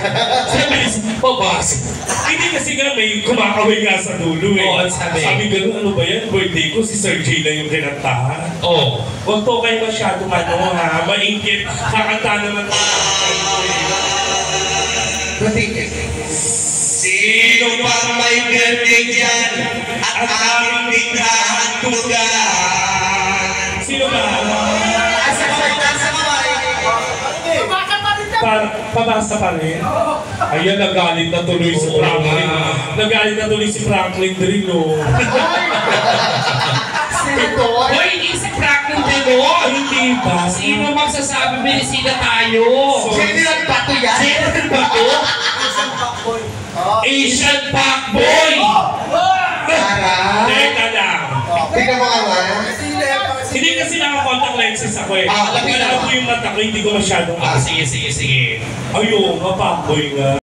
Sabi, pabas. Hindi kasi nga may kumakaway nga sa dulo eh. Oo, sabi gano'n, ano ba yan? Birthday ko, si Sir J na yung kinantahan. Oo. Huwag po kayo masyadong ha, maingkit. Kakanta naman ko. Sino pa may birthday dyan at aming biglaan tugan? Sino ba? Asa kamay. Pabasa pa rin. Ayan, nagalit na tuloy si Franklin. Nagalit na tuloy si Franklin Drino. Hoy, hindi si Franklin Drino. Hindi ba? Sino magsasabi binisita tayo? General Bato yan? General Bato? Asian Fuckboy! Teka lang. Tingnan mo nga. Hindi kasi naka-contact lenses ako eh. Alam ko yung mata ko, hindi ko masyadong Sige. Ayun, mapakboy nga.